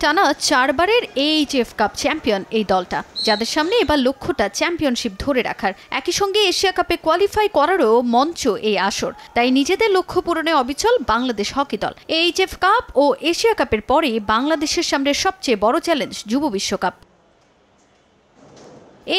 টানা 4 বারের HF cup champion এই দলটা, যাদের সামনে এবার লক্ষ্যটা চ্যাম্পিয়নশিপ ধরে রাখার। একই সঙ্গে এশিয়া কাপে কোয়ালিফাই করারও মঞ্চ এই আসর, তাই নিজেদের লক্ষ্য পূরণে অবিচল বাংলাদেশ হকি দল। এইচএফ কাপ ও এশিয়া কাপের পরে বাংলাদেশের সামনে সবচেয়ে বড় চ্যালেঞ্জ যুব বিশ্বকাপ।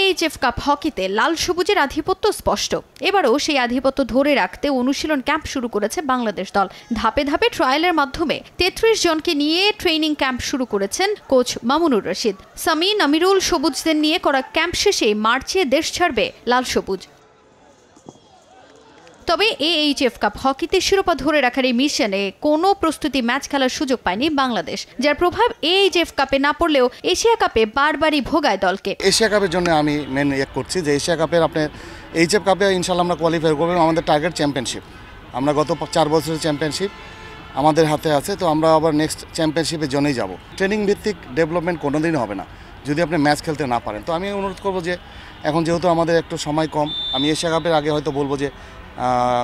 এইচএফ কাপ হকিতে লাল সবুজের আধিপত্য স্পষ্ট। এবারও সেই আধিপত্য ধরে রাখতে অনুশীলন ক্যাম্প শুরু করেছে বাংলাদেশ দল। ধাপে ধাপে ট্রায়ালের মাধ্যমে 33 জনকে নিয়ে ট্রেনিং ক্যাম্প শুরু করেছেন কোচ মামুনুর রশিদ। সামিন, আমিরুল সবুজদের নিয়ে করা ক্যাম্প শেষে মার্চে দেশ ছাড়বে লাল সবুজ। তবে এইচএফ কাপ হকিতে শিরোপা ধরে রাখার এই মিশনে কোনো প্রস্তুতি ম্যাচ খেলার সুযোগ পায়নি বাংলাদেশ, যার প্রভাব এইচএফ কাপে না পড়লেও এশিয়া কাপে বারবারই ভোগায় দলকে। এশিয়া কাপের জন্য আমি মেন করছি যে এশিয়া কাপের আপনার এইচএফ কাপে ইনশাল্লাহ আমরা কোয়ালিফাই করবো। আমাদের টার্গেট চ্যাম্পিয়নশিপ। আমরা গত 4 বছরের চ্যাম্পিয়নশিপ আমাদের হাতে আছে, তো আমরা আবার নেক্সট চ্যাম্পিয়নশিপের জন্যই যাব। ট্রেনিং ভিত্তিক ডেভেলপমেন্ট কোনোদিনই হবে না যদি আপনি ম্যাচ খেলতে না পারেন। তো আমি অনুরোধ করবো যে এখন যেহেতু আমাদের একটু সময় কম, আমি এশিয়া কাপের আগে হয়তো বলবো যে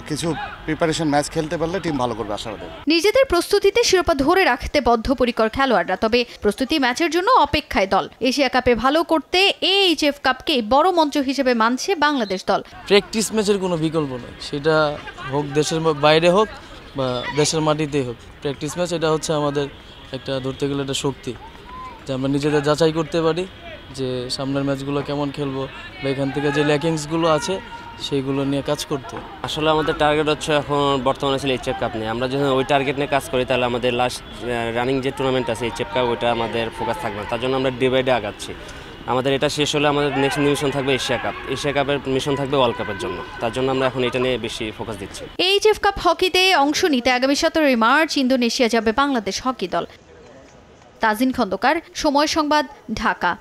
কিছু প্রিপারেশন ম্যাচ খেলতে পারলে টিম ভালো করবে আশাবাদী। নিজেদের প্রস্তুতিতে শিরোপা ধরে রাখতে বদ্ধপরিকর খেলোয়াড়রা, তবে প্রস্তুতি ম্যাচের জন্য অপেক্ষায় দল। এশিয়া কাপে ভালো করতে এইচএফ কাপকে বড় মঞ্চ হিসেবে মানছে বাংলাদেশ দল। প্র্যাকটিস ম্যাচের কোনো বিকল্প নেই, সেটা হোক দেশের বাইরে হোক বা দেশের মাটিতেই হোক। প্র্যাকটিস ম্যাচ এটা হচ্ছে আমাদের একটা ধরতে গেলে একটা শক্তি, যে আমরা নিজেদের যাচাই করতে পারি যে সামনের ম্যাচগুলো কেমন খেলবো বা এখান থেকে যে ল্যাকিংসগুলো আছে সেইগুলো নিয়ে কাজ করতে। আসলে আমাদের টার্গেট হচ্ছে এখন বর্তমানে ছিল এইচএফ কাপ নিয়ে। আমরা যখন ওই টার্গেট নিয়ে কাজ করি তাহলে আমাদের লাস্ট রানিং যে টুর্নামেন্ট আছে এইচএফ কাপ, ওইটা আমাদের ফোকাস থাকবে না। তার জন্য আমরা ডে বাই ডে আগাচ্ছি। আমাদের এটা শেষ হলে আমাদের নেক্সট মিশন থাকবে এশিয়া কাপ। এশিয়া কাপের মিশন থাকবে ওয়ার্ল্ড কাপের জন্য। তার জন্য আমরা এখন এটা নিয়ে বেশি ফোকাস দিচ্ছি। এইচএফ কাপ হকিতে অংশ নিতে আগামী 17 মার্চ ইন্দোনেশিয়া যাবে বাংলাদেশ হকি দল। তাজিন খন্দকার, সময় সংবাদ, ঢাকা।